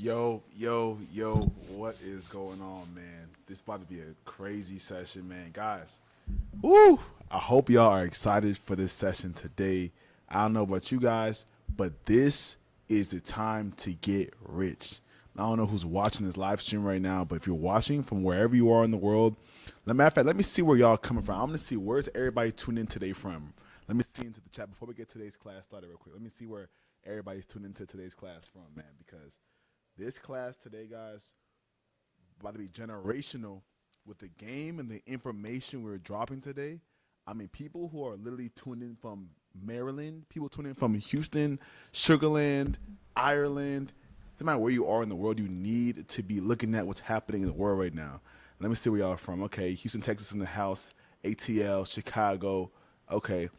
Yo, what is going on, man? This is about to be a crazy session, man. Guys, woo! I hope y'all are excited for this session today. I don't know about you guys, but this is the time to get rich. I don't know who's watching this live stream right now, but if you're watching from wherever you are in the world, matter of fact, let me see where y'all coming from. I'm going to see where's everybody tuned in today from. Let me see into the chat before we get today's class started real quick. Let me see where everybody's tuned into today's class from, man, because this class today, guys, about to be generational with the game and the information we're dropping today. I mean, people who are literally tuned in from Maryland, people tuning in from Houston, Sugarland, Ireland. No matter where you are in the world, you need to be looking at what's happening in the world right now. Let me see where y'all are from. Okay, Houston, Texas in the house, ATL, Chicago. Okay.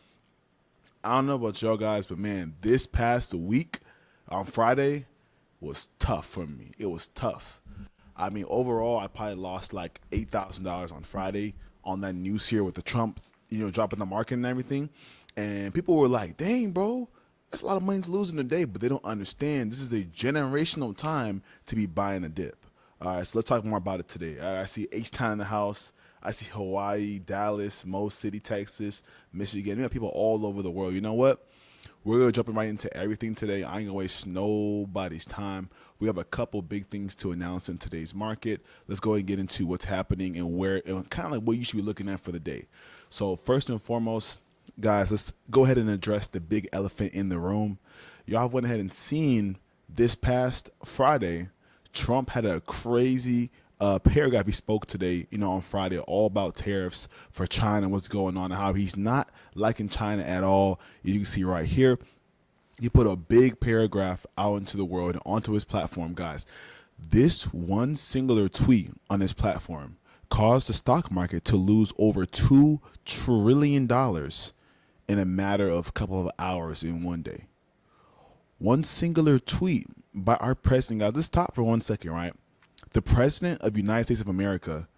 I don't know about y'all guys, but man, this past week on Friday was tough for me. It was tough. I mean, overall, I probably lost like $8,000 on Friday on that news here with the Trump, dropping the market and everything. And people were like, dang, bro, that's a lot of money to lose in a day. But they don't understand this is the generational time to be buying a dip. All right, so let's talk more about it today. All right, I see H-Town in the house. I see Hawaii, Dallas, Mo City, Texas, Michigan. We have people all over the world. You know what? We're jumping right into everything today. I ain't gonna waste nobody's time. We have a couple big things to announce in today's market. Let's go ahead and get into what's happening and where, and kind of like what you should be looking at for the day. So first and foremost, guys, let's go ahead and address the big elephant in the room. Y'all went ahead and seen this past Friday, Trump had a crazy paragraph he spoke today, on Friday, all about tariffs for China, what's going on, and how he's not liking China at all. You can see right here, he put a big paragraph out into the world and onto his platform, guys. This one singular tweet on his platform caused the stock market to lose over $2 trillion in a matter of a couple of hours in one day. One singular tweet by our president, guys. Let's stop for 1 second, right? The president of the United States of America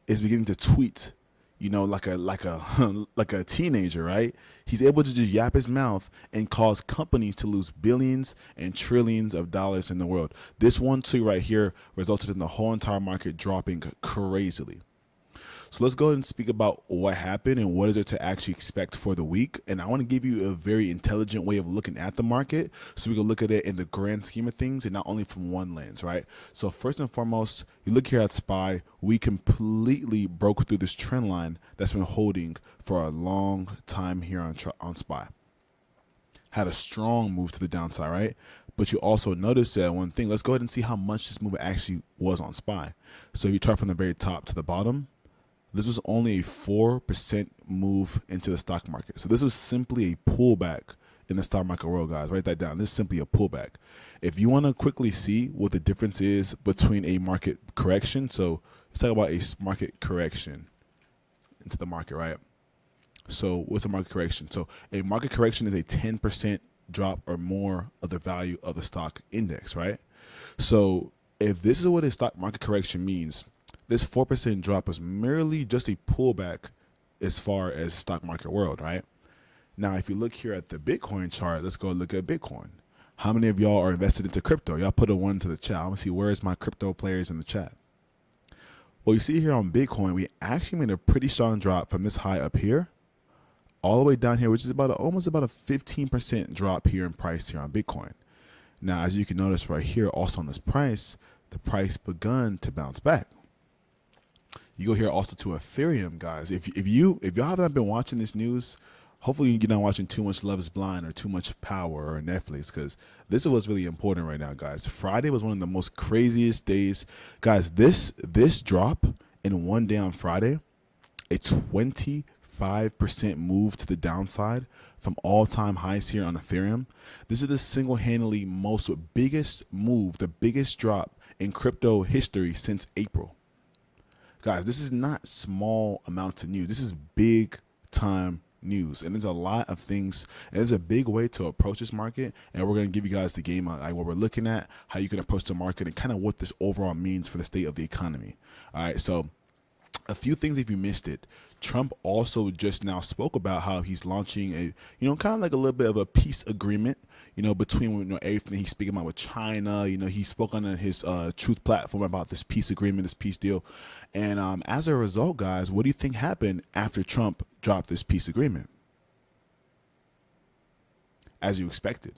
is beginning to tweet, like a teenager, right? He's able to just yap his mouth and cause companies to lose billions and trillions of dollars in the world. This one tweet right here resulted in the whole entire market dropping crazily. So let's go ahead and speak about what happened and what is there to actually expect for the week. And I want to give you a very intelligent way of looking at the market so we can look at it in the grand scheme of things and not only from one lens, right? So first and foremost, you look here at SPY, we completely broke through this trend line that's been holding for a long time here on SPY. Had a strong move to the downside, right? But you also notice that one thing. Let's go ahead and see how much this move actually was on SPY. So if you chart from the very top to the bottom, this was only a 4% move into the stock market. So this was simply a pullback in the stock market world, guys. Write that down. This is simply a pullback. If you want to quickly see what the difference is between a market correction, so let's talk about a market correction into the market, right? So what's a market correction? So a market correction is a 10% drop or more of the value of the stock index, right? So if this is what a stock market correction means, this 4% drop was merely just a pullback as far as stock market world, right? Now, if you look here at the Bitcoin chart, let's go look at Bitcoin. How many of y'all are invested into crypto? Y'all put a one into the chat. I want to see where's my crypto players in the chat. Well, you see here on Bitcoin, we actually made a pretty strong drop from this high up here all the way down here, which is almost about a 15% drop here in price here on Bitcoin. Now, as you can notice right here, also on this price, the price begun to bounce back. You go here also to Ethereum, guys. If y'all haven't been watching this news, hopefully you're not watching too much Love is Blind or too much Power or Netflix, because this is what's really important right now, guys. Friday was one of the most craziest days. Guys, this drop in one day on Friday, a 25% move to the downside from all-time highs here on Ethereum. This is the single-handedly biggest move, the biggest drop in crypto history since April. Guys, this is not small amounts of news. This is big time news. And there's a lot of things. And there's a big way to approach this market. And we're going to give you guys the game, like what we're looking at, how you can approach the market, and kind of what this overall means for the state of the economy. All right. So a few things if you missed it. Trump also just now spoke about how he's launching a, kind of like a little bit of a peace agreement, between everything he's speaking about with China. He spoke on his Truth platform about this peace agreement, this peace deal, and as a result, guys, what do you think happened after Trump dropped this peace agreement? As you expected.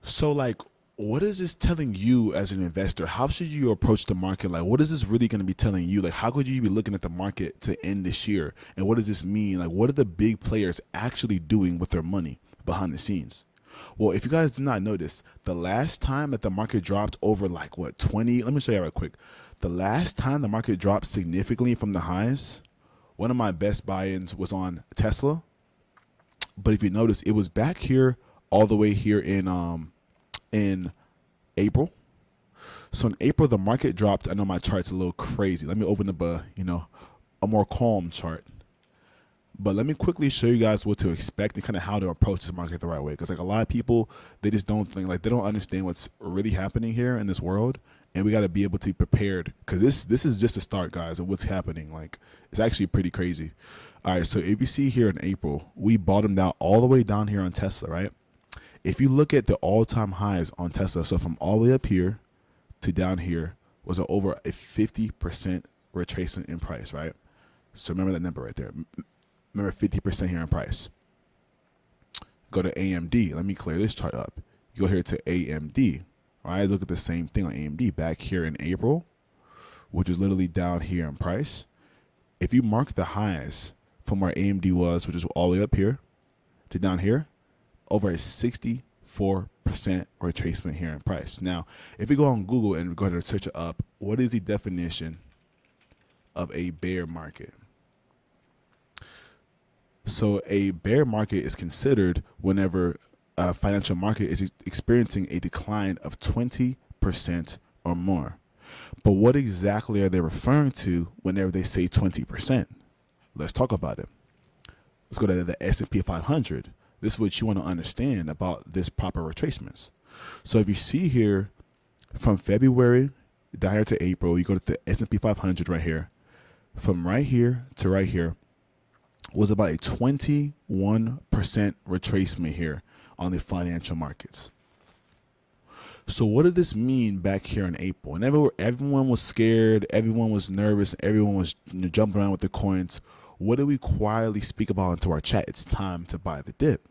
So, like, what is this telling you as an investor? How should you approach the market? Like, what is this really going to be telling you? Like, how could you be looking at the market to end this year? And what does this mean? Like, what are the big players actually doing with their money behind the scenes? Well, if you guys did not notice, the last time that the market dropped over 20, let me show you right quick. The last time the market dropped significantly from the highs, one of my best buy-ins was on Tesla. But if you notice, it was back here all the way here in April. So in April, the market dropped. I know my chart's a little crazy. Let me open up a more calm chart. But let me quickly show you guys what to expect and kind of how to approach this market the right way. Because a lot of people, they just don't think, they don't understand what's really happening here in this world. And we got to be able to be prepared, because this is just a start, guys, of what's happening. It's actually pretty crazy. All right, so if you see here in April, we bottomed out all the way down here on Tesla, right? If you look at the all-time highs on Tesla, so from all the way up here to down here was over a 50% retracement in price, right? So remember that number right there. Remember 50% here in price. Go to AMD. Let me clear this chart up. You go here to AMD, right? Look at the same thing on AMD back here in April, which is literally down here in price. If you mark the highs from where AMD was, which is all the way up here to down here, over a 64% retracement here in price. Now, if we go on Google and go ahead and search it up, what is the definition of a bear market? So a bear market is considered whenever a financial market is experiencing a decline of 20% or more. But what exactly are they referring to whenever they say 20%? Let's talk about it. Let's go to the S&P 500. This is what you want to understand about this proper retracements. So if you see here from February down here to April, you go to the S&P 500 right here. From right here to right here was about a 21% retracement here on the financial markets. So what did this mean back here in April? And everyone was scared, everyone was nervous, everyone was jumping around with their coins. What did we quietly speak about into our chat? It's time to buy the dip.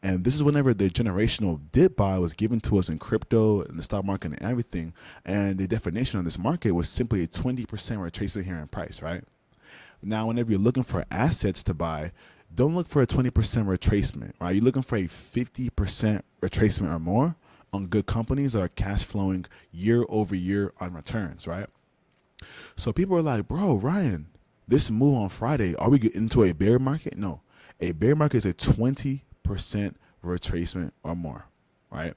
And this is whenever the generational dip buy was given to us in crypto and the stock market and everything. And the definition of this market was simply a 20% retracement here in price, right? Now, whenever you're looking for assets to buy, don't look for a 20% retracement, right? You're looking for a 50% retracement or more on good companies that are cash flowing year over year on returns, right? So people are like, bro, Ryan, this move on Friday, are we getting into a bear market? No, a bear market is a 20% retracement or more, right?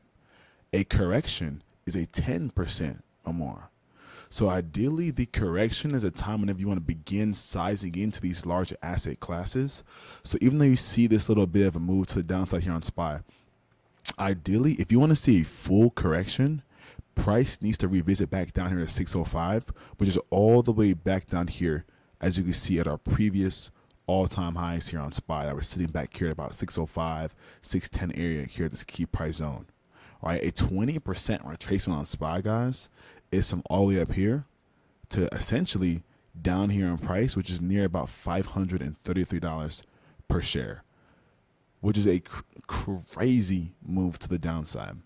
A correction is a 10% or more. So ideally, the correction is a time whenever you want to begin sizing into these larger asset classes. So even though you see this little bit of a move to the downside here on SPY, ideally, if you want to see a full correction, price needs to revisit back down here to 605, which is all the way back down here, as you can see at our previous all-time highs here on SPY. That we're sitting back here at about 605, 610 area here at this key price zone. All right, a 20% retracement on SPY, guys, is from all the way up here to essentially down here in price, which is near about $533 per share, which is a crazy move to the downside.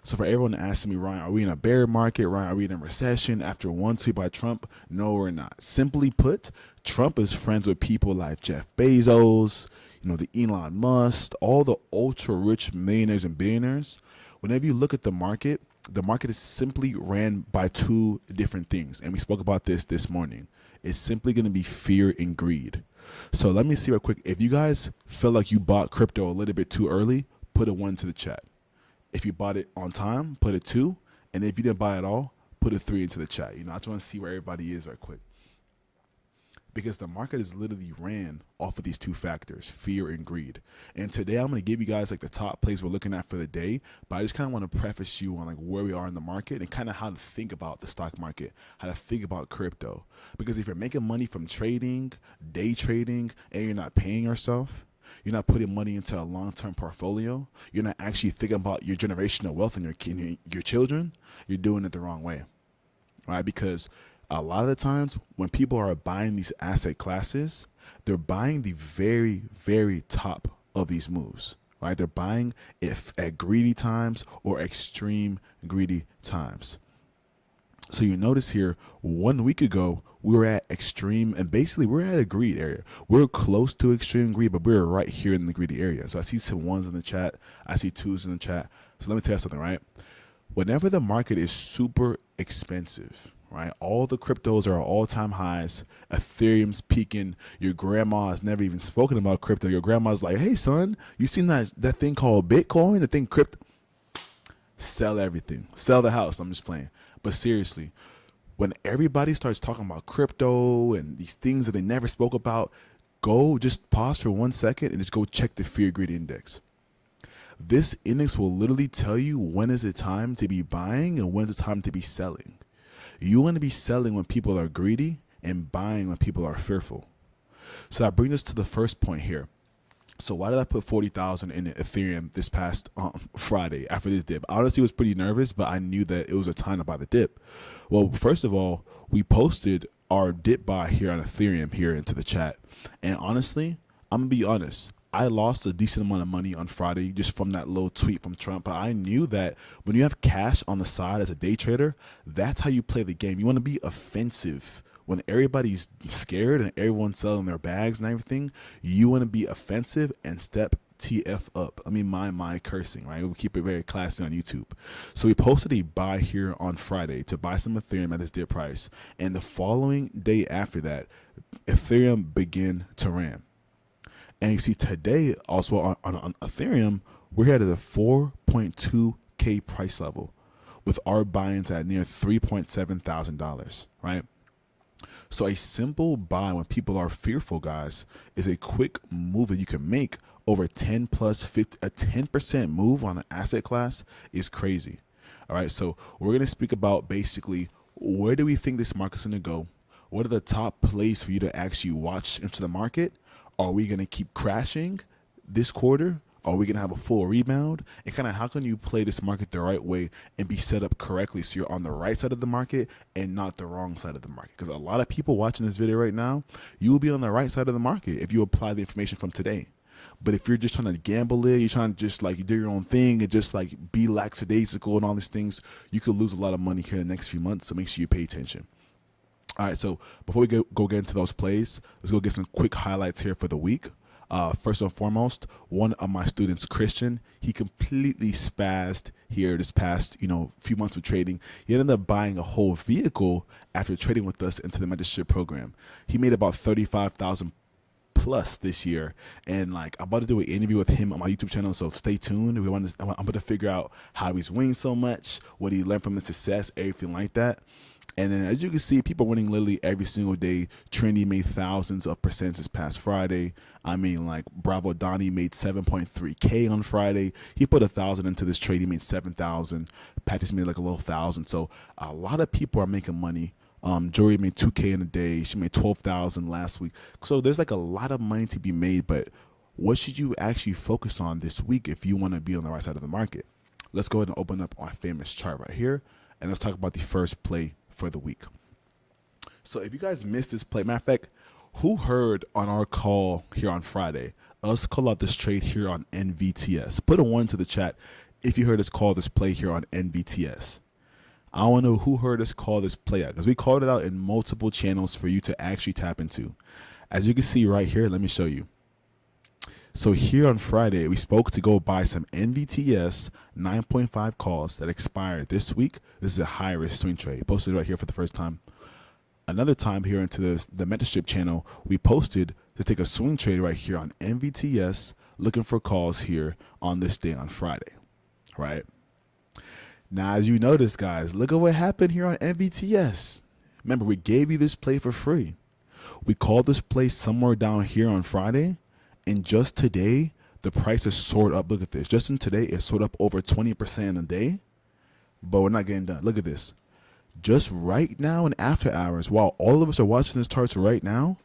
So for everyone asking me, Ryan, are we in a bear market? Ryan, are we in a recession after one tweet by Trump? No, we're not. Simply put, Trump is friends with people like Jeff Bezos, the Elon Musk, all the ultra rich millionaires and billionaires. Whenever you look at the market is simply ran by two different things. And we spoke about this morning. It's simply going to be fear and greed. So let me see real quick. If you guys feel like you bought crypto a little bit too early, put a 1 to the chat. If you bought it on time, put a 2. And if you didn't buy it all, put a 3 into the chat. I just want to see where everybody is right quick. because the market is literally ran off of these two factors, fear and greed. And today I'm going to give you guys like the top plays we're looking at for the day, but I just kind of want to preface you on like where we are in the market and kind of how to think about the stock market, how to think about crypto. Because if you're making money from trading, day trading, and you're not paying yourself, you're not putting money into a long-term portfolio, you're not actually thinking about your generational wealth and your children, you're doing it the wrong way, right? Because a lot of the times when people are buying these asset classes, they're buying the very, very top of these moves, right? They're buying it at greedy times or extreme greedy times. So you notice here, 1 week ago, we were at extreme, and basically we're at a greed area. We're close to extreme greed, but we're right here in the greedy area. So I see some ones in the chat. I see twos in the chat. So let me tell you something, right? Whenever the market is super expensive, right? All the cryptos are all-time highs. Ethereum's peaking. Your grandma has never even spoken about crypto. Your grandma's like, hey, son, you seen that thing called Bitcoin, the thing crypto? Sell everything. Sell the house. I'm just playing. But seriously, when everybody starts talking about crypto and these things that they never spoke about, go just pause for 1 second and just go check the fear greed index. This index will literally tell you when is it time to be buying and when is it time to be selling. You want to be selling when people are greedy and buying when people are fearful. So I bring us to the first point here. So why did I put 40,000 in Ethereum this past Friday after this dip? I honestly was pretty nervous, but I knew that it was a time to buy the dip. Well, first of all, we posted our dip buy here on Ethereum here into the chat. And honestly, I'm going to be honest. I lost a decent amount of money on Friday just from that little tweet from Trump. But I knew that when you have cash on the side as a day trader, that's how you play the game. You want to be offensive. When everybody's scared and everyone's selling their bags and everything, you want to be offensive and step TF up. I mean, my cursing, right? We'll keep it very classy on YouTube. So we posted a buy here on Friday to buy some Ethereum at this dip price. And the following day after that, Ethereum began to ramp. And you see today also on Ethereum, we're here at the 4.2K price level with our buy-ins at near $3.7 thousand, right? So a simple buy when people are fearful, guys, is a quick move that you can make. Over 10 plus 50, a 10% move on an asset class is crazy. All right, so we're going to speak about basically where do we think this market's going to go? What are the top plays for you to actually watch into the market? Are we going to keep crashing this quarter? Are we going to have a full rebound? And kind of how can you play this market the right way and be set up correctly so you're on the right side of the market and not the wrong side of the market? Because a lot of people watching this video right now, you will be on the right side of the market if you apply the information from today. But if you're just trying to gamble it, you're trying to just like do your own thing and just like be lackadaisical and all these things, you could lose a lot of money here in the next few months. So make sure you pay attention. All right, so before we go get into those plays, let's go get some quick highlights here for the week. First and foremost, one of my students, Christian, he completely spazzed here this past, few months of trading. He ended up buying a whole vehicle after trading with us into the mentorship program. He made about 35,000 plus this year, and like I'm about to do an interview with him on my YouTube channel, so stay tuned. I'm about to figure out how he's winning so much, what he learned from his success, everything like that. And then as you can see, people winning literally every single day. Trendy made thousands of percents this past Friday. I mean, like Bravo Donnie made 7.3K on Friday. He put 1,000 into this trade. He made 7,000. Patty's made like a little 1,000. So a lot of people are making money. Jory made 2K in a day. She made 12,000 last week. So there's like a lot of money to be made. But what should you actually focus on this week if you want to be on the right side of the market? Let's go ahead and open up our famous chart right here. And let's talk about the first play for the week. So if you guys missed this play, matter of fact, who heard on our call here on Friday us call out this trade here on NVTS? Put a 1 to the chat if you heard us call this play here on NVTS. I want to know who heard us call this play out, because we called it out in multiple channels for you to actually tap into. As you can see right here, let me show you. So here on Friday, we spoke to go buy some NVTS 9.5 calls that expired this week. This is a high risk swing trade. Posted right here for the first time. Another time here into the mentorship channel, we posted to take a swing trade right here on NVTS, looking for calls here on this day on Friday, right? Now, as you notice, guys, look at what happened here on NVTS. Remember, we gave you this play for free. We called this place somewhere down here on Friday, and just today, the price has soared up. Look at this. Just in today, it soared up over 20% in a day, but we're not getting done. Look at this. Just right now in after hours, while all of us are watching this charts right now,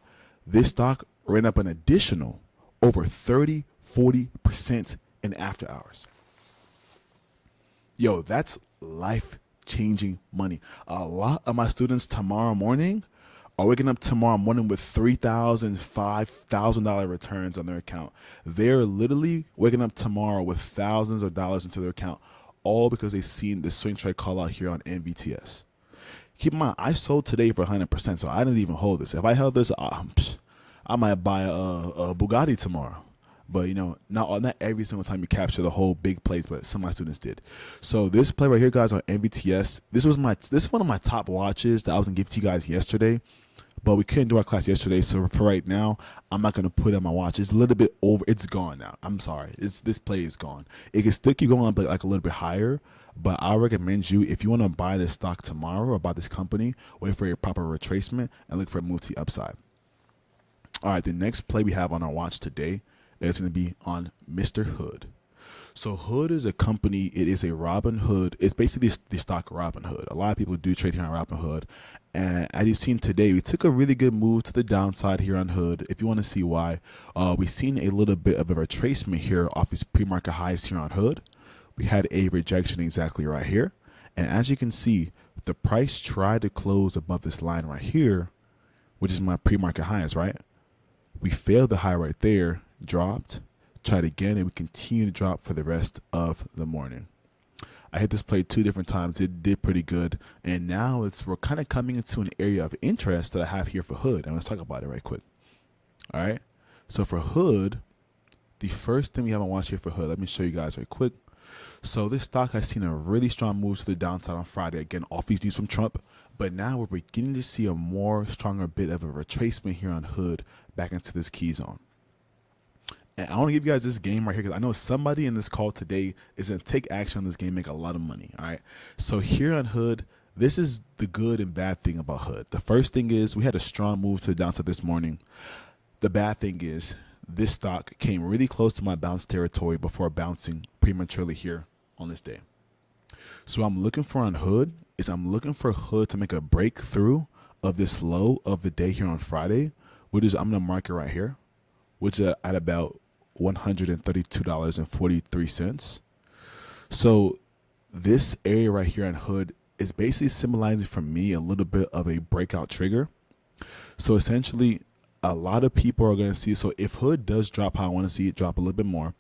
this stock ran up an additional over 30-40% in after hours. Yo, that's life-changing money. A lot of my students tomorrow morning are waking up tomorrow morning with $3,000, $5,000 returns on their account. They're literally waking up tomorrow with thousands of dollars into their account, all because they've seen the swing trade call out here on NVTS. Keep in mind, I sold today for 100%, so I didn't even hold this. If I held this, I might buy a Bugatti tomorrow. But, you know, not every single time you capture the whole big plays, but some of my students did. So this play right here, guys, on NVTS, this is one of my top watches that I was going to give to you guys yesterday. But we couldn't do our class yesterday, so for right now, I'm not going to put it on my watch. It's a little bit over. It's gone now. I'm sorry. This play is gone. It can still keep going, but like a little bit higher. But I recommend you, if you want to buy this stock tomorrow or buy this company, wait for a proper retracement and look for a move to the upside. All right, the next play we have on our watch today is going to be on Mr. Hood. So Hood is a company. It is a Robinhood. It's basically the stock Robinhood. A lot of people do trade here on Robinhood. And as you've seen today, we took a really good move to the downside here on Hood. If you want to see why, we've seen a little bit of a retracement here off its pre-market highs here on Hood. We had a rejection exactly right here. And as you can see, the price tried to close above this line right here, which is my pre-market highs, right? We failed the high right there, dropped, tried again, and we continue to drop for the rest of the morning. I hit this play 2 different times. It did pretty good. And now we're kind of coming into an area of interest that I have here for Hood. And let's talk about it right quick. All right. So for Hood, the first thing we have on watch here for Hood, let me show you guys right quick. So this stock has seen a really strong move to the downside on Friday. Again, off these news from Trump. But now we're beginning to see a more stronger bit of a retracement here on Hood back into this key zone. And I want to give you guys this game right here because I know somebody in this call today is going to take action on this game, make a lot of money. All right. So here on Hood, this is the good and bad thing about Hood. The first thing is we had a strong move to the downside this morning. The bad thing is this stock came really close to my bounce territory before bouncing prematurely here on this day. So what I'm looking for on Hood is I'm looking for Hood to make a breakthrough of this low of the day here on Friday, which is I'm going to mark it right here, which is at about $132.43. So this area right here on Hood is basically symbolizing for me a little bit of a breakout trigger. So essentially, a lot of people are going to see, so if Hood does drop how I want to see it drop a little bit more,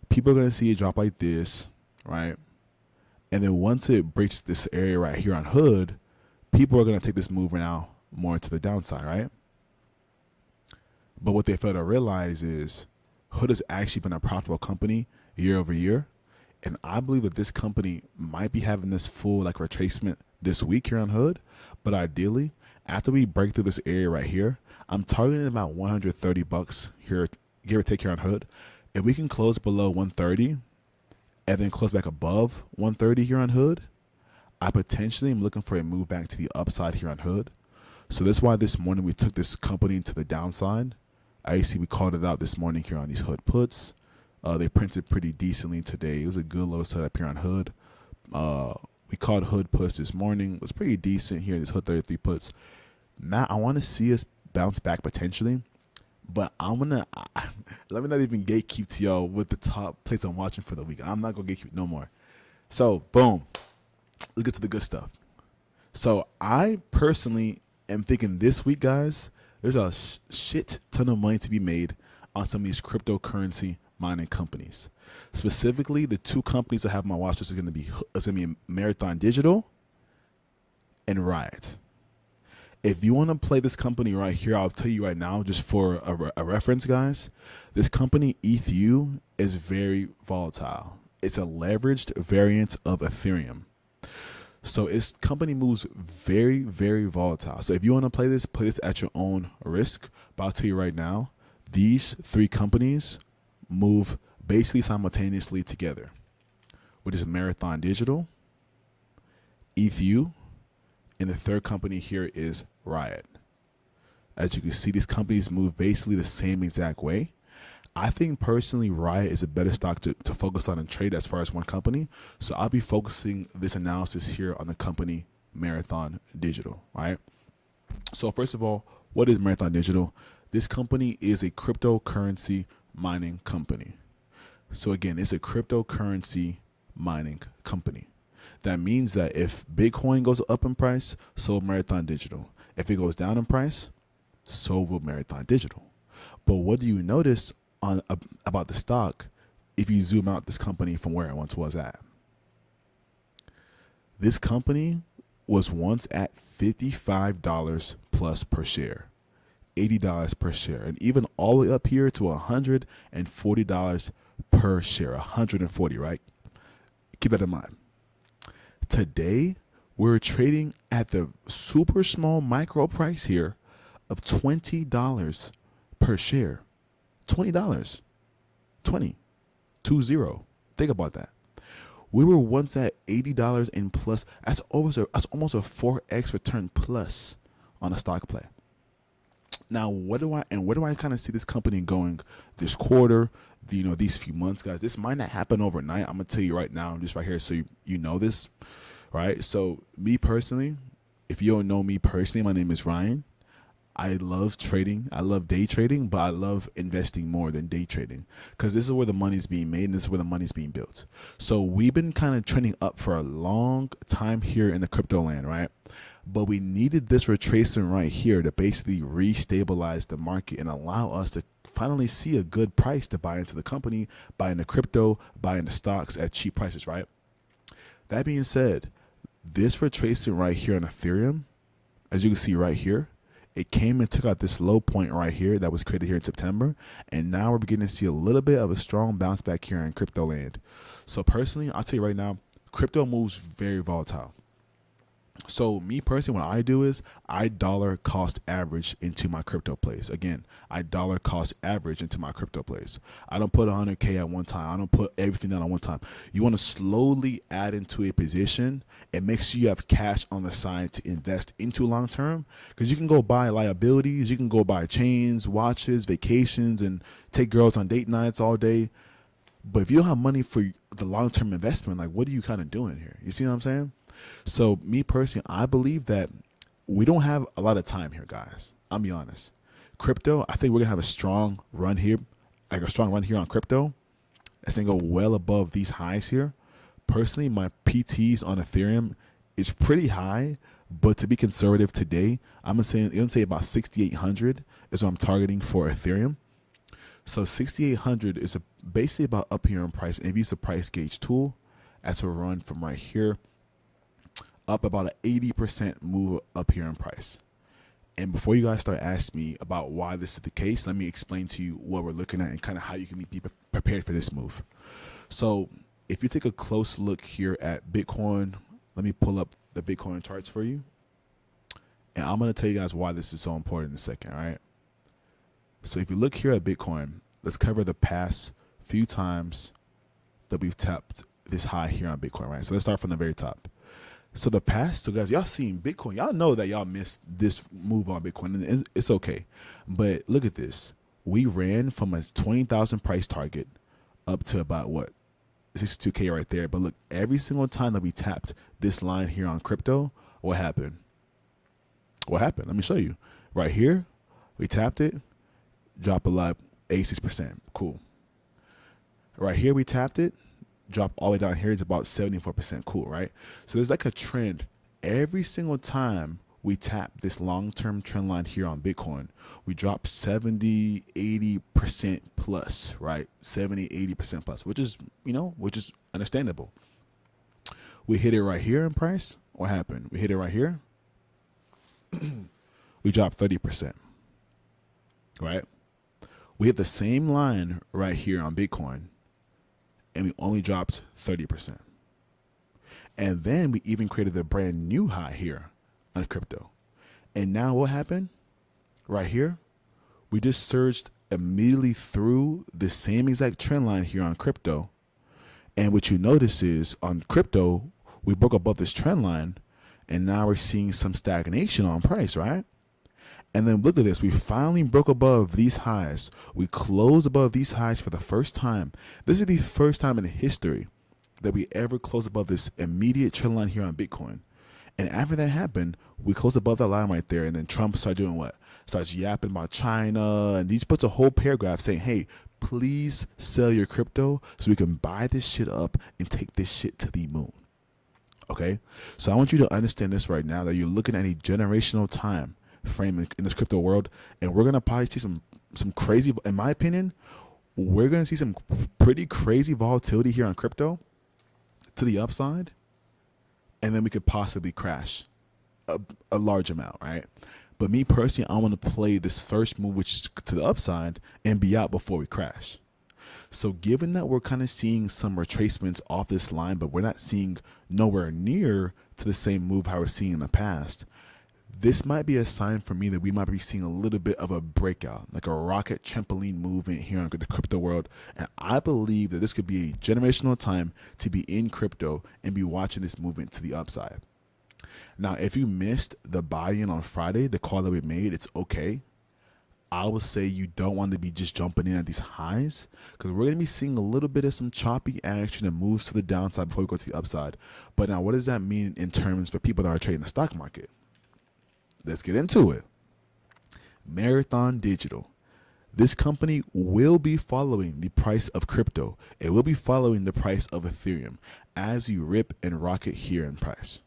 people are going to see it drop like this, right? And then once it breaks this area right here on Hood, people are going to take this move now more to the downside, right? But what they fail to realize is Hood has actually been a profitable company year over year. And I believe that this company might be having this full like retracement this week here on Hood. But ideally, after we break through this area right here, I'm targeting about $130 here, give or take here on Hood. If we can close below 130 and then close back above 130 here on Hood, I potentially am looking for a move back to the upside here on Hood. So that's why this morning we took this company to the downside. I see we called it out this morning here on these Hood puts. They printed pretty decently today. It was a good low setup here on Hood. We called Hood puts this morning. It was pretty decent here, these Hood 33 puts. Now I want to see us bounce back potentially, but let me not even gatekeep to y'all with the top plays I'm watching for the week. I'm not going to gatekeep no more. So boom, let's get to the good stuff. So I personally am thinking this week, guys, there's a shit ton of money to be made on some of these cryptocurrency mining companies. Specifically, the 2 companies I have on my watch list is going to be Marathon Digital and Riot. If you want to play this company right here, I'll tell you right now, just for a reference, guys, this company ETH is very volatile. It's a leveraged variant of Ethereum. So its company moves very, very volatile. So if you want to play this at your own risk. But I'll tell you right now, these 3 companies move basically simultaneously together, which is Marathon Digital, ETH, and the third company here is Riot. As you can see, these companies move basically the same exact way. I think personally, Riot is a better stock to focus on and trade as far as one company. So I'll be focusing this analysis here on the company Marathon Digital, right? So first of all, what is Marathon Digital? This company is a cryptocurrency mining company. So again, it's a cryptocurrency mining company. That means that if Bitcoin goes up in price, so will Marathon Digital. If it goes down in price, so will Marathon Digital. But what do you notice about the stock if you zoom out this company from where it once was at? This company was once at $55 plus per share, $80 per share, and even all the way up here to $140 per share, 140, right? Keep that in mind. Today, we're trading at the super small micro price here of $20 per share. $20. 20. 20. Think about that. We were once at $80 and plus. That's almost a 4x return plus on a stock play. Now, where do I kind of see this company going this quarter, these few months, guys? This might not happen overnight. I'm going to tell you right now, just right here, so you know this, right? So me personally, if you don't know me personally, my name is Ryan. I love trading. I love day trading, but I love investing more than day trading because this is where the money's being made and this is where the money's being built. So we've been kind of trending up for a long time here in the crypto land, right? But we needed this retracement right here to basically restabilize the market and allow us to finally see a good price to buy into the company, buy into crypto, buy into stocks at cheap prices, right? That being said, this retracement right here on Ethereum, as you can see right here, it came and took out this low point right here that was created here in September. And now we're beginning to see a little bit of a strong bounce back here in crypto land. So personally, I'll tell you right now, crypto moves very volatile. So me personally, what I do is I dollar cost average into my crypto plays. Again, I dollar cost average into my crypto plays. I don't put 100K at one time. I don't put everything down at one time. You want to slowly add into a position. It makes sure you have cash on the side to invest into long term, because you can go buy liabilities. You can go buy chains, watches, vacations, and take girls on date nights all day. But if you don't have money for the long term investment, like, what are you kind of doing here? You see what I'm saying? So me personally, I believe that we don't have a lot of time here, guys. I'll be honest. Crypto, I think we're going to have a strong run here, on crypto. It's going to go well above these highs here. Personally, my PTs on Ethereum is pretty high, but to be conservative today, I'm going to say about 6,800 is what I'm targeting for Ethereum. So 6,800 is basically about up here in price. And if you use the price gauge tool, that's a run from right here up about an 80% move up here in price. And before you guys start asking me about why this is the case, let me explain to you what we're looking at and kind of how you can be prepared for this move. So if you take a close look here at Bitcoin, let me pull up the Bitcoin charts for you. And I'm going to tell you guys why this is so important in a second, all right? So if you look here at Bitcoin, let's cover the past few times that we've tapped this high here on Bitcoin, right? So let's start from the very top. So guys, y'all seen Bitcoin. Y'all know that y'all missed this move on Bitcoin, and it's okay. But look at this. We ran from a 20,000 price target up to about, 62K right there. But look, every single time that we tapped this line here on crypto, what happened? Let me show you. Right here, we tapped it, drop a lot, 86%. Cool. Right here, we tapped it, drop all the way down here, it's about 74%. Cool, right? So there's like a trend. Every single time we tap this long-term trend line here on Bitcoin, we drop 70, 80% plus, right? 70, 80% plus, which is understandable. We hit it right here in price. What happened? We hit it right here. We dropped 30%, right? We hit the same line right here on Bitcoin, and we only dropped 30%. And then we even created a brand new high here on crypto. And now what happened? Right here, we just surged immediately through the same exact trend line here on crypto. And what you notice is on crypto, we broke above this trend line, and now we're seeing some stagnation on price, right? And then look at this. We finally broke above these highs. We closed above these highs for the first time. This is the first time in history that we ever closed above this immediate trend line here on Bitcoin. And after that happened, we closed above that line right there. And then Trump started doing what? Starts yapping about China. And he just puts a whole paragraph saying, hey, please sell your crypto so we can buy this shit up and take this shit to the moon. Okay? So I want you to understand this right now, that you're looking at a generational time frame in this crypto world. And we're going to probably see some crazy, in my opinion, we're going to see some pretty crazy volatility here on crypto to the upside. And then we could possibly crash a large amount, right? But me personally, I want to play this first move, which is to the upside, and be out before we crash. So given that we're kind of seeing some retracements off this line, but we're not seeing nowhere near to the same move how we're seeing in the past, this might be a sign for me that we might be seeing a little bit of a breakout, like a rocket trampoline movement here in the crypto world. And I believe that this could be a generational time to be in crypto and be watching this movement to the upside. Now, if you missed the buy-in on Friday, the call that we made, it's okay. I would say you don't want to be just jumping in at these highs, because we're going to be seeing a little bit of some choppy action and moves to the downside before we go to the upside. But now, what does that mean in terms for people that are trading the stock market? Let's get into it. Marathon Digital. This company will be following the price of crypto. It will be following the price of Ethereum as you rip and rocket here in price.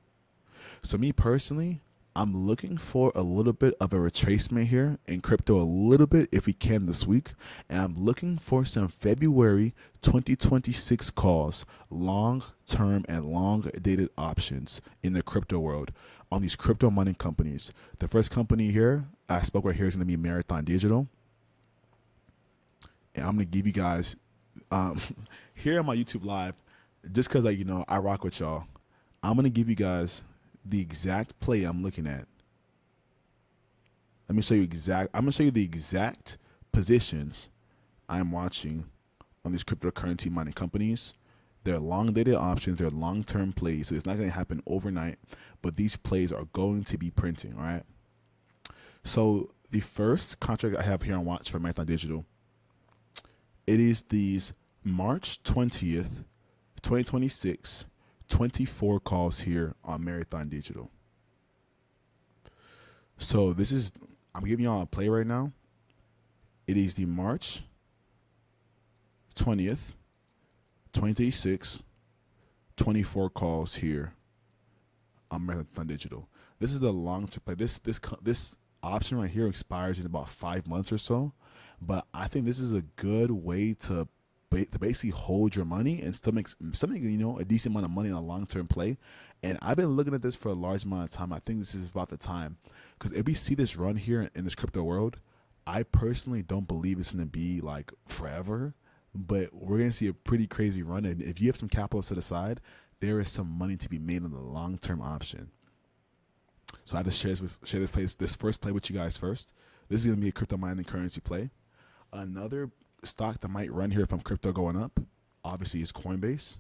So me personally, I'm looking for a little bit of a retracement here in crypto, a little bit if we can this week. And I'm looking for some February 2026 calls, long-term and long-dated options in the crypto world on these crypto mining companies. The first company here, I spoke right here, is going to be Marathon Digital. And I'm going to give you guys, here on my YouTube Live, just because I rock with y'all, I'm going to give you guys the exact play I'm looking at. I'm going to show you the exact positions I'm watching on these cryptocurrency mining companies. They're long-dated options. They're long-term plays. So it's not going to happen overnight, but these plays are going to be printing, all right? So the first contract I have here on watch for Marathon Digital, it is these March 20th, 2026, 24 calls here on Marathon Digital. So this is, I'm giving y'all a play right now. It is the March 20th, 2026, 24 calls here on Marathon Digital. This is the long-term play. This option right here expires in about 5 months or so, but I think this is a good way to basically hold your money and still make something, a decent amount of money on a long-term play. And I've been looking at this for a large amount of time. I think this is about the time, because if we see this run here in this crypto world, I personally don't believe it's going to be like forever, but we're going to see a pretty crazy run. And if you have some capital set aside, there is some money to be made on the long-term option. So I had to share this first play with you guys first. This is going to be a crypto mining currency play. Another stock that might run here from crypto going up, obviously, is Coinbase.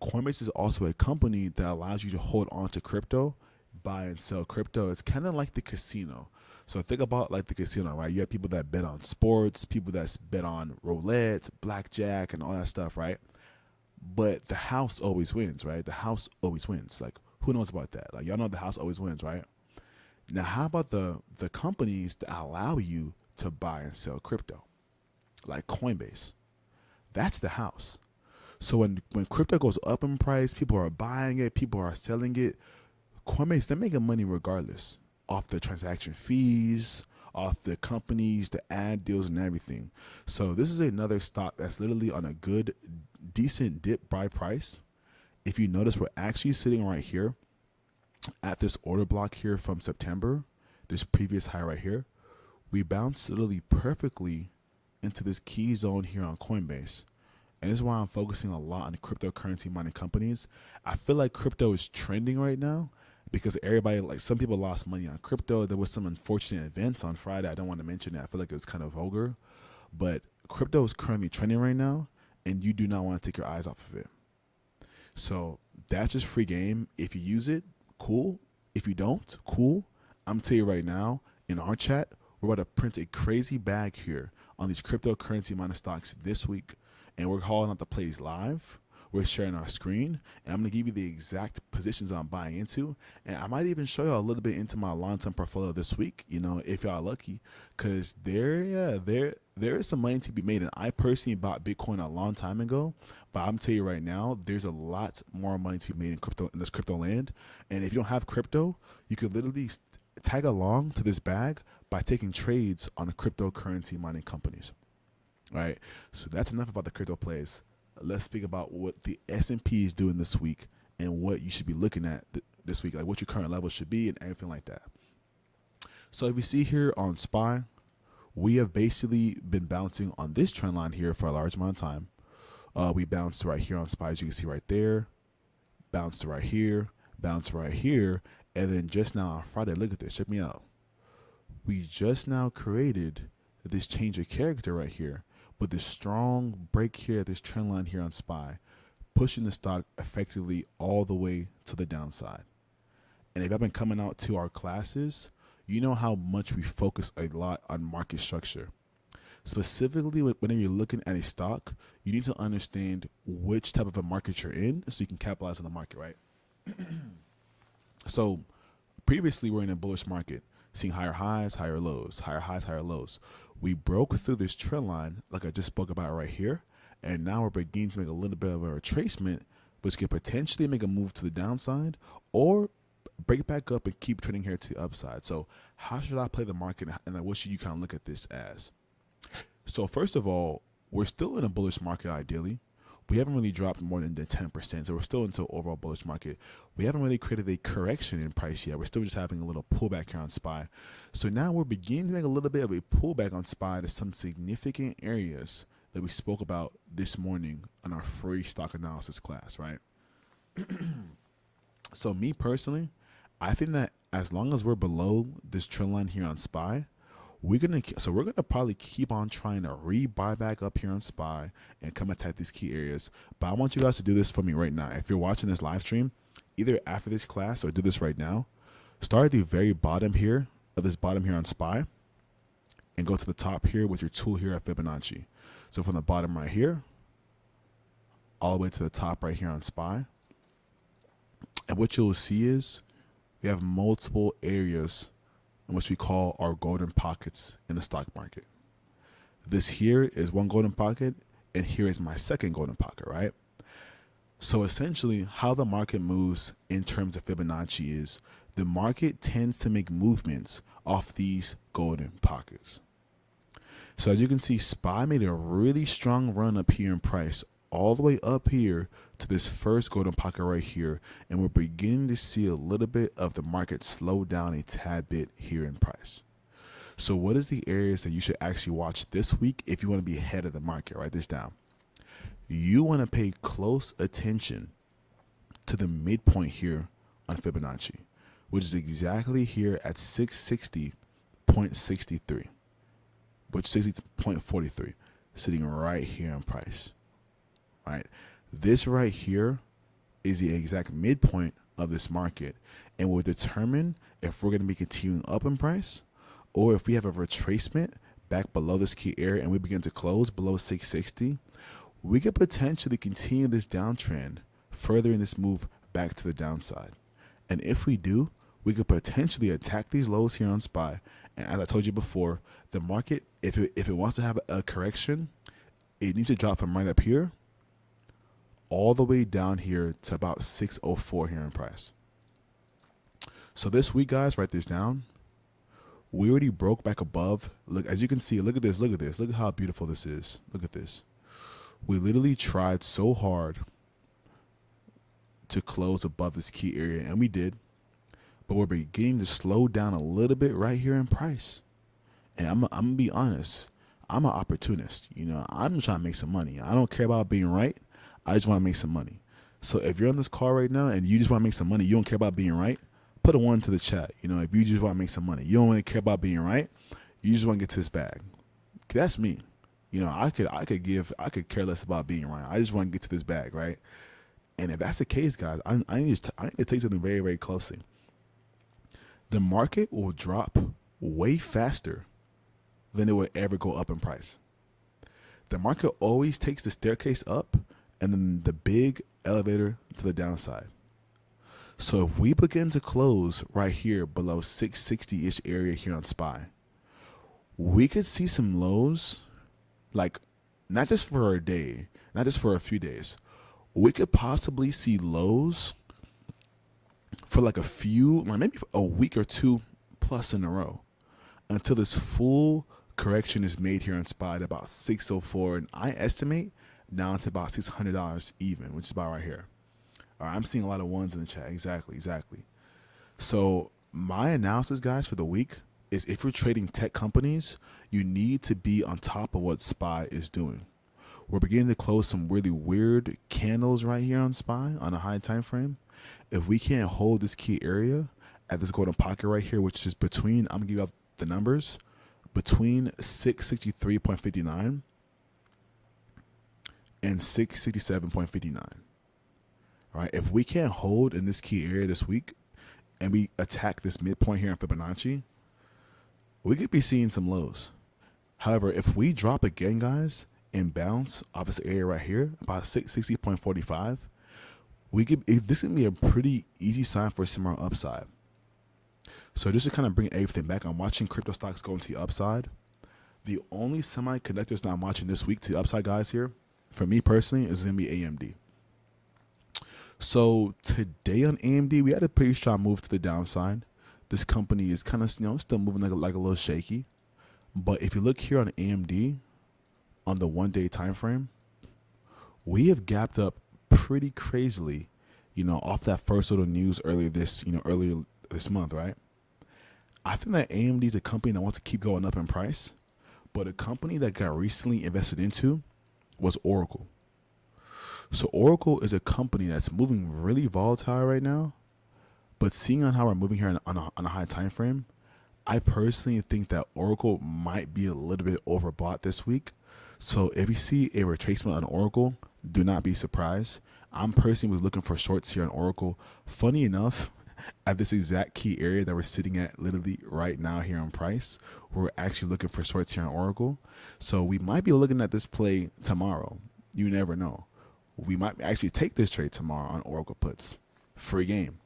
Coinbase is also a company that allows you to hold on to crypto, buy and sell crypto. It's kind of like the casino. So think about like the casino, right? You have people that bet on sports, people that bet on roulette, blackjack, and all that stuff, right? But the house always wins, right? The house always wins. Like, who knows about that? Like, y'all know the house always wins, right? Now, how about the companies that allow you to buy and sell crypto, like Coinbase? That's the house. So when crypto goes up in price, people are buying it, people are selling it. Coinbase, they're making money regardless, off the transaction fees, off the companies, the ad deals, and everything. So this is another stock that's literally on a good, decent dip buy price. If you notice, we're actually sitting right here at this order block here from September, this previous high right here. We bounced literally perfectly into this key zone here on Coinbase. And this is why I'm focusing a lot on cryptocurrency mining companies. I feel like crypto is trending right now because everybody, like some people lost money on crypto. There was some unfortunate events on Friday. I don't want to mention that. I feel like it was kind of vulgar. But crypto is currently trending right now, and you do not want to take your eyes off of it. So that's just free game. If you use it, cool. If you don't, cool. I'm telling you right now, in our chat, we're about to print a crazy bag here on these cryptocurrency mining stocks this week. And we're calling out the plays live. We're sharing our screen, and I'm going to give you the exact positions I'm buying into. And I might even show you a little bit into my long-term portfolio this week, if y'all are lucky, because there is some money to be made. And I personally bought Bitcoin a long time ago, but I'm telling you right now, there's a lot more money to be made in this crypto land. And if you don't have crypto, you could literally tag along to this bag by taking trades on cryptocurrency mining companies. All right, so that's enough about the crypto plays. Let's speak about what the S&P is doing this week and what you should be looking at this week, like what your current level should be and everything like that. So if you see here on SPY, we have basically been bouncing on this trend line here for a large amount of time. We bounced right here on SPY, as you can see right there, bounced right here, and then just now on Friday, look at this, check me out. We just now created this change of character right here with this strong break here, this trend line here on SPY, pushing the stock effectively all the way to the downside. And if I've been coming out to our classes, you know how much we focus a lot on market structure. Specifically, whenever you're looking at a stock, you need to understand which type of a market you're in so you can capitalize on the market, right? So previously, we're in a bullish market, seeing higher highs, higher lows, higher highs, higher lows. We broke through this trend line, like I just spoke about right here, and now we're beginning to make a little bit of a retracement, which could potentially make a move to the downside or break back up and keep trending here to the upside. So how should I play the market, and what should you kind of look at this as? So first of all, we're still in a bullish market ideally. We haven't really dropped more than the 10%, so we're still into an overall bullish market. We haven't really created a correction in price yet. We're still just having a little pullback here on SPY. So now we're beginning to make a little bit of a pullback on SPY to some significant areas that we spoke about this morning on our free stock analysis class, right? So me personally, I think that as long as we're below this trend line here on SPY, we're gonna probably keep on trying to rebuy back up here on SPY and come attack these key areas. But I want you guys to do this for me right now. If you're watching this live stream, either after this class or do this right now, start at the very bottom here of this bottom here on SPY and go to the top here with your tool here at Fibonacci. So from the bottom right here, all the way to the top right here on SPY. And what you'll see is we have multiple areas in which we call our golden pockets in the stock market. This here is one golden pocket, and here is my second golden pocket, right? So essentially, how the market moves in terms of Fibonacci is the market tends to make movements off these golden pockets. So as you can see, SPY made a really strong run up here in price, all the way up here to this first golden pocket right here, and we're beginning to see a little bit of the market slow down a tad bit here in price. So what is the areas that you should actually watch this week if you want to be ahead of the market? Write this down. You want to pay close attention to the midpoint here on Fibonacci, which is exactly here at 660.63, which is 60.43, sitting right here in price. Right, this right here is the exact midpoint of this market and will determine if we're going to be continuing up in price or if we have a retracement back below this key area and we begin to close below 660. We could potentially continue this downtrend further in this move back to the downside. And if we do, we could potentially attack these lows here on SPY. And as I told you before, the market, if it wants to have a correction, it needs to drop from right up here all the way down here to about 604 here in price. So this week, guys, write this down. We already broke back above. Look, as you can see, look at this, look at this. Look at how beautiful this is. Look at this. We literally tried so hard to close above this key area, and we did. But we're beginning to slow down a little bit right here in price. And I'm going to be honest. I'm an opportunist. I'm trying to make some money. I don't care about being right. I just want to make some money. So if you're on this call right now and you just want to make some money, you don't care about being right, put a 1 to the chat. If you just want to make some money, you don't really care about being right, you just want to get to this bag. That's me. I could care less about being right. I just want to get to this bag, right? And if that's the case, guys, I need to take something very, very closely. The market will drop way faster than it would ever go up in price. The market always takes the staircase up and then the big elevator to the downside. So if we begin to close right here below 660-ish area here on SPY, we could see some lows, like not just for a day, not just for a few days. We could possibly see lows for like maybe a week or two plus in a row until this full correction is made here on SPY at about 604, and I estimate down to about $600 even, which is about right here. All right, I'm seeing a lot of ones in the chat. Exactly. So my analysis, guys, for the week is if you're trading tech companies, you need to be on top of what SPY is doing. We're beginning to close some really weird candles right here on SPY on a high time frame. If we can't hold this key area at this golden pocket right here, which is between, I'm gonna give you the numbers, between 663.59 and 667.59. All right, if we can't hold in this key area this week and we attack this midpoint here in Fibonacci, we could be seeing some lows. However, if we drop again, guys, and bounce off this area right here, about 660.45, this can be a pretty easy sign for some more upside. So just to kind of bring everything back, I'm watching crypto stocks go into the upside. The only semiconductors that I'm watching this week to the upside, guys, here, for me personally, is going to be AMD. So today on AMD, we had a pretty strong move to the downside. This company is kind of, still moving like a little shaky. But if you look here on AMD, on the 1 day time frame, we have gapped up pretty crazily, off that first little news earlier this month, right? I think that AMD is a company that wants to keep going up in price, but a company that got recently invested into was Oracle. So Oracle is a company that's moving really volatile right now, but seeing on how we're moving here on a high time frame, I personally think that Oracle might be a little bit overbought this week. So if you see a retracement on Oracle, do not be surprised. I'm personally was looking for shorts here on Oracle. Funny enough, at this exact key area that we're sitting at literally right now here on price, we're actually looking for shorts here on Oracle. So we might be looking at this play tomorrow. You never know. We might actually take this trade tomorrow on Oracle puts. Free game.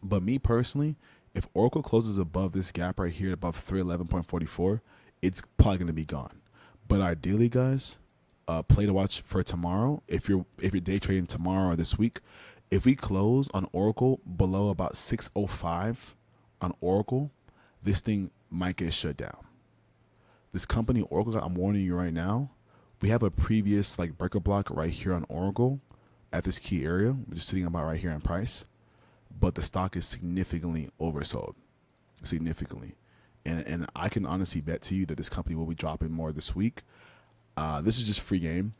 But me personally, if Oracle closes above this gap right here, above 311.44, it's probably going to be gone. But ideally, guys, play to watch for tomorrow. If you're day trading tomorrow or this week, if we close on Oracle below about 605 on Oracle, this thing might get shut down. This company, Oracle, I'm warning you right now, we have a previous breaker block right here on Oracle at this key area, which is sitting about right here in price. But the stock is significantly oversold, significantly. And I can honestly bet to you that this company will be dropping more this week. This is just free game.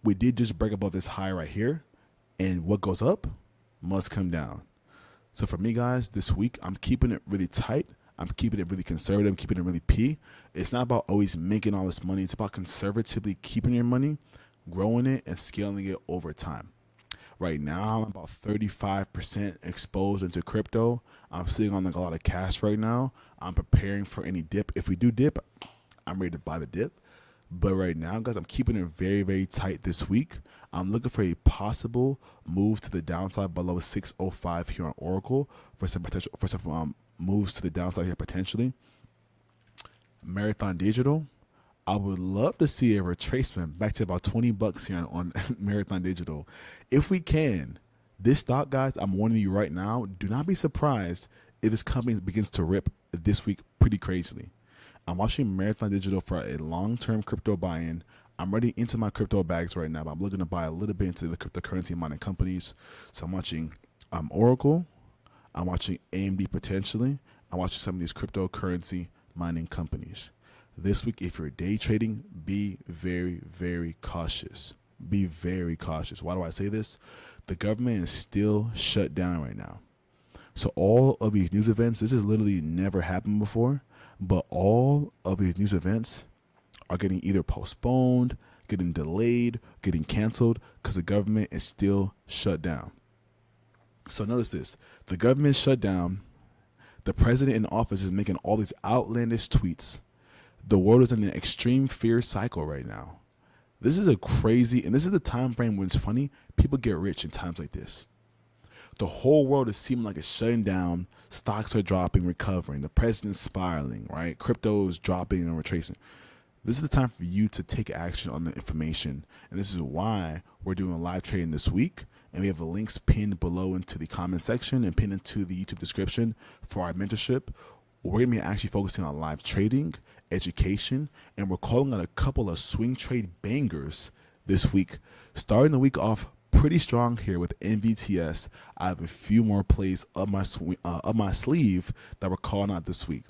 We did just break above this high right here. And what goes up must come down. So for me, guys, this week, I'm keeping it really tight. I'm keeping it really conservative. I'm keeping it really P. It's not about always making all this money. It's about conservatively keeping your money, growing it, and scaling it over time. Right now, I'm about 35% exposed into crypto. I'm sitting on a lot of cash right now. I'm preparing for any dip. If we do dip, I'm ready to buy the dip. But right now, guys, I'm keeping it very, very tight this week. I'm looking for a possible move to the downside below 605 here on Oracle for some potential moves to the downside here potentially. Marathon Digital, I would love to see a retracement back to about $20 here on Marathon Digital. If we can, this stock, guys, I'm warning you right now, do not be surprised if this company begins to rip this week pretty crazily. I'm watching Marathon Digital for a long-term crypto buy-in. I'm already into my crypto bags right now, but I'm looking to buy a little bit into the cryptocurrency mining companies. So I'm watching Oracle. I'm watching AMD potentially. I'm watching some of these cryptocurrency mining companies. This week, if you're day trading, be very, very cautious. Be very cautious. Why do I say this? The government is still shut down right now. So all of these news events, this has literally never happened before, but all of these news events are getting either postponed, getting delayed, getting canceled because the government is still shut down. So notice this. The government shut down. The president in office is making all these outlandish tweets. The world is in an extreme fear cycle right now. This is a crazy, and this is the time frame when it's funny, people get rich in times like this. The whole world is seeming like it's shutting down. Stocks are dropping, recovering. The president's spiraling, right? Crypto is dropping and retracing. This is the time for you to take action on the information. And this is why we're doing live trading this week. And we have the links pinned below into the comment section and pinned into the YouTube description for our mentorship. We're going to be actually focusing on live trading, education, and we're calling out a couple of swing trade bangers this week. Starting the week off pretty strong here with NVTS. I have a few more plays up my sleeve that we're calling out this week.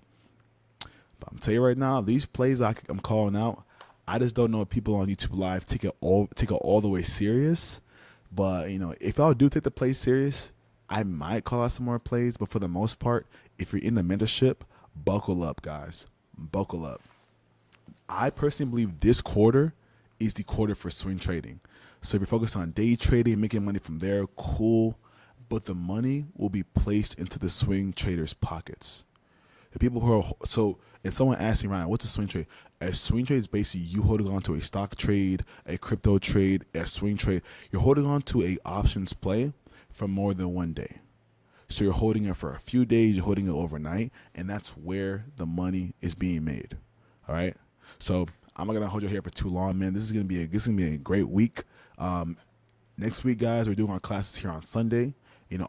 But I'm telling you right now, these plays I'm calling out, I just don't know if people on YouTube Live take it all the way serious. But if y'all do take the plays serious, I might call out some more plays. But for the most part, if you're in the mentorship, buckle up, guys. Buckle up. I personally believe this quarter is the quarter for swing trading. So if you're focused on day trading, making money from there, cool. But the money will be placed into the swing traders' pockets. The people who are and someone asked me, Ryan, what's a swing trade? A swing trade is basically you holding on to a stock trade, a crypto trade, a swing trade. You're holding on to a options play for more than one day. So you're holding it for a few days, you're holding it overnight, and that's where the money is being made. All right. So I'm not gonna hold you here for too long, man. This is gonna be a great week. Next week, guys, we're doing our classes here on Sunday.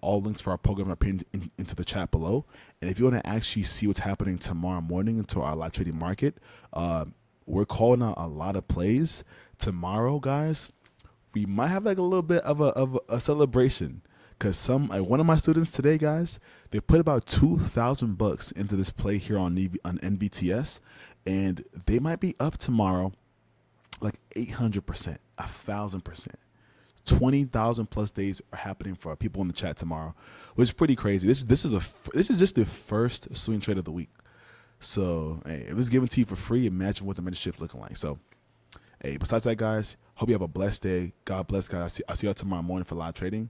All links for our program are pinned into the chat below. And if you want to actually see what's happening tomorrow morning into our live trading market, we're calling out a lot of plays tomorrow, guys. We might have like a little bit of a celebration because one of my students today, guys, they put about $2,000 into this play here on NVTS, and they might be up tomorrow like 800%, 1,000%. 20,000 plus days are happening for people in the chat tomorrow, which is pretty crazy. This is just the first swing trade of the week. So hey, if it's given to you for free, imagine what the mentorship's looking like. So hey, besides that, guys, hope you have a blessed day. God bless, guys. I'll see y'all tomorrow morning for live trading.